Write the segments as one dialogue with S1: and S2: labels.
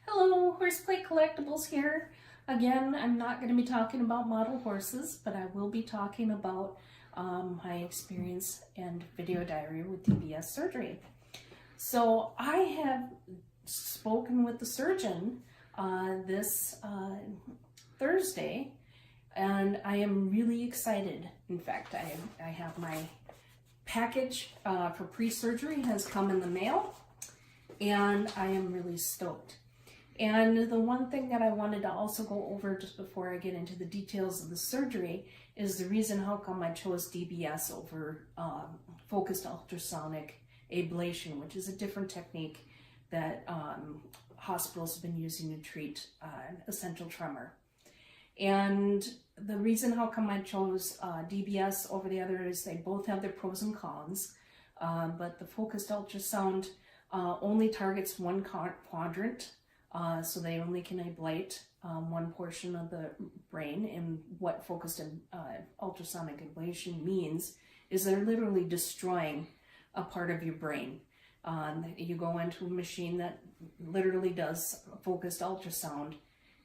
S1: Hello, Horseplay Collectibles here. Again, I'm not going to be talking about model horses, but I will be talking about my experience and video diary with DBS surgery. So I have spoken with the surgeon this Thursday, and I am really excited. In fact, I have my package for pre-surgery has come in the mail, and I am really stoked. And the one thing that I wanted to also go over just before I get into the details of the surgery is the reason how come I chose DBS over focused ultrasonic ablation, which is a different technique that hospitals have been using to treat essential tremor. And the reason how come I chose DBS over the other is they both have their pros and cons, but the focused ultrasound only targets one quadrant. So they only can ablate one portion of the brain, and what focused ultrasonic ablation means is they're literally destroying a part of your brain. You go into a machine that literally does focused ultrasound,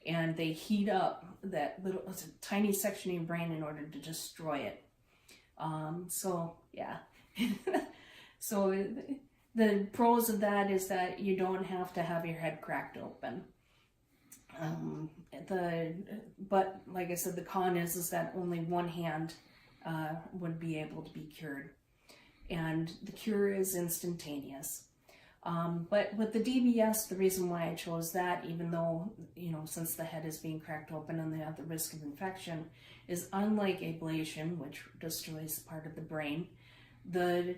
S1: and they heat up that little tiny section of your brain in order to destroy it. So yeah. So the pros of that is that you don't have to have your head cracked open. But like I said, the con is that only one hand would be able to be cured, and the cure is instantaneous. But with the DBS, the reason why I chose that, even though, since the head is being cracked open and they have the risk of infection, is unlike ablation, which destroys part of the brain, the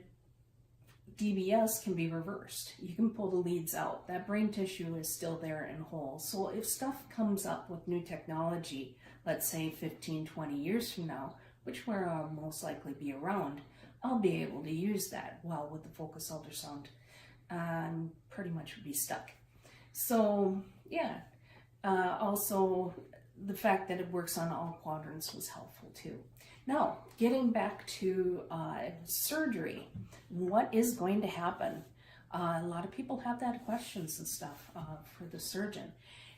S1: DBS can be reversed. You can pull the leads out. That brain tissue is still there and whole. So if stuff comes up with new technology, let's say 15, 20 years from now, which where I'll most likely be around, I'll be able to use that. Well, with the focus ultrasound, pretty much would be stuck. So yeah, also the fact that it works on all quadrants was helpful too. Now, getting back to surgery, what is going to happen? A lot of people have that questions and stuff for the surgeon.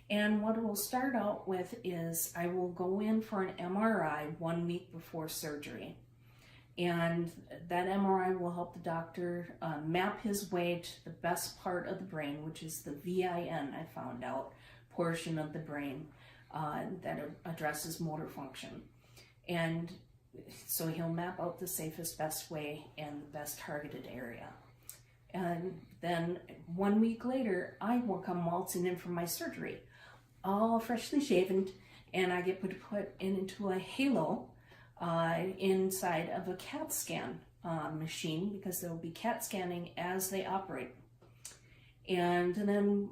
S1: And what we'll start out with is I will go in for an MRI 1 week before surgery. And that MRI will help the doctor map his way to the best part of the brain, which is the VIN, I found out, portion of the brain that addresses motor function. And so he'll map out the safest, best way and the best targeted area. And then 1 week later, I will come waltzing in for my surgery, all freshly shaven, and I get put into a halo inside of a CAT scan machine, because there will be CAT scanning as they operate. And then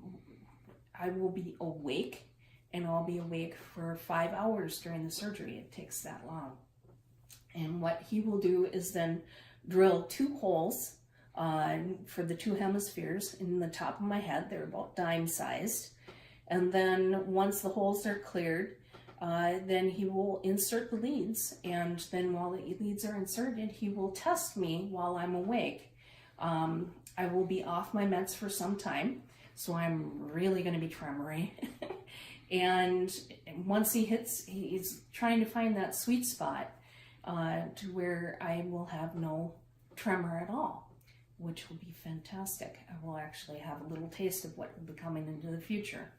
S1: I will be awake, and I'll be awake for 5 hours during the surgery. It takes that long. And what he will do is then drill 2 holes for the 2 hemispheres in the top of my head. They're about dime sized. And then once the holes are cleared, then he will insert the leads. And then while the leads are inserted, he will test me while I'm awake. I will be off my meds for some time, so I'm really going to be tremoring. And once he's trying to find that sweet spot to where I will have no tremor at all, which will be fantastic. I will actually have a little taste of what will be coming into the future.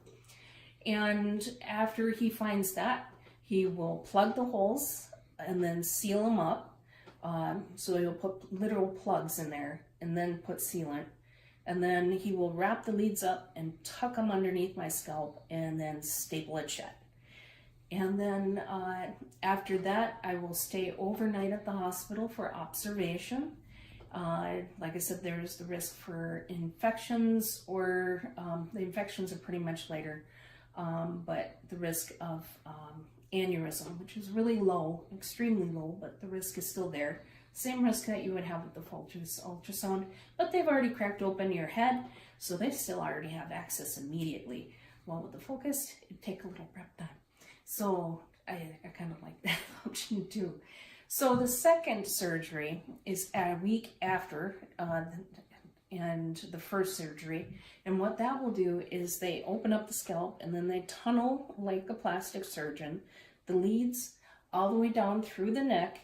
S1: And after he finds that, he will plug the holes and then seal them up. So he'll put literal plugs in there and then put sealant. And then he will wrap the leads up and tuck them underneath my scalp and then staple it shut. And then after that, I will stay overnight at the hospital for observation. Like I said, there's the risk for infections, or the infections are pretty much later, but the risk of aneurysm, which is really low, extremely low, but the risk is still there. Same risk that you would have with the focus ultrasound, but they've already cracked open your head, so they still already have access immediately. While with the focus, it'd take a little prep time. So I kind of like that option too. So the second surgery is a week after and the first surgery. And what that will do is they open up the scalp and then they tunnel, like a plastic surgeon, the leads all the way down through the neck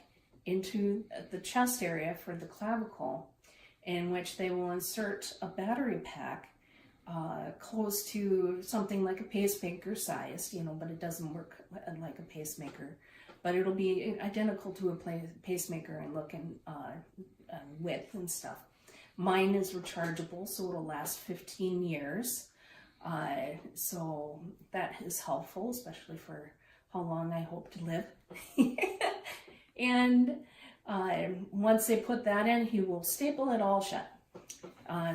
S1: into the chest area for the clavicle, in which they will insert a battery pack close to something like a pacemaker size, you know, but it doesn't work like a pacemaker. But it'll be identical to a pacemaker in look and width and stuff. Mine is rechargeable, so it'll last 15 years. So that is helpful, especially for how long I hope to live. And once they put that in, he will staple it all shut.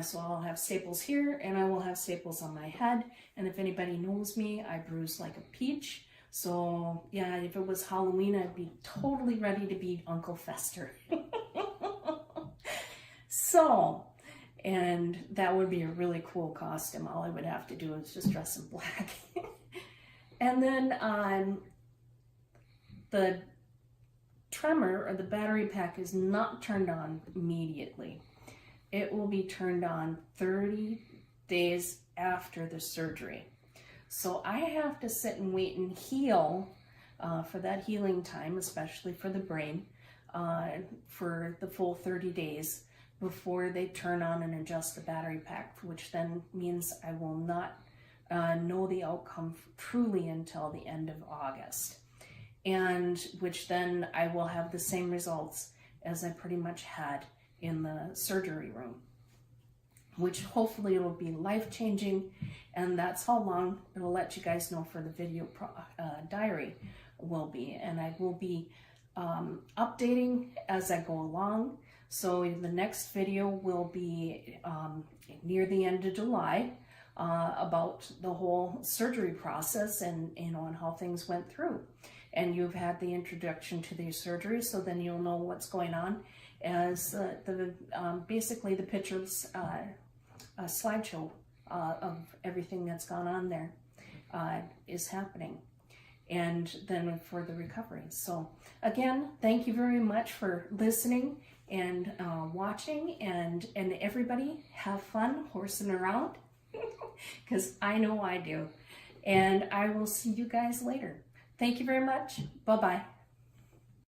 S1: So I'll have staples here, and I will have staples on my head. And if anybody knows me, I bruise like a peach. So yeah, if it was Halloween, I'd be totally ready to be Uncle Fester. So, and that would be a really cool costume. All I would have to do is just dress in black. And then the tremor, or the battery pack, is not turned on immediately. It will be turned on 30 days after the surgery. So I have to sit and wait and heal for that healing time, especially for the brain, for the full 30 days before they turn on and adjust the battery pack, which then means I will not know the outcome truly until the end of August. And which then I will have the same results as I pretty much had in the surgery room, which hopefully it'll be life-changing. And that's how long it'll let you guys know for the video diary will be. And I will be updating as I go along. So the next video will be near the end of July about the whole surgery process and, you know, and how things went through. And you've had the introduction to the surgery, so then you'll know what's going on as basically the pictures, a slideshow of everything that's gone on there is happening, and then for the recovery. So again, thank you very much for listening and watching, and everybody have fun horsing around, because I know I do. And I will see you guys later. Thank you very much. Bye-bye.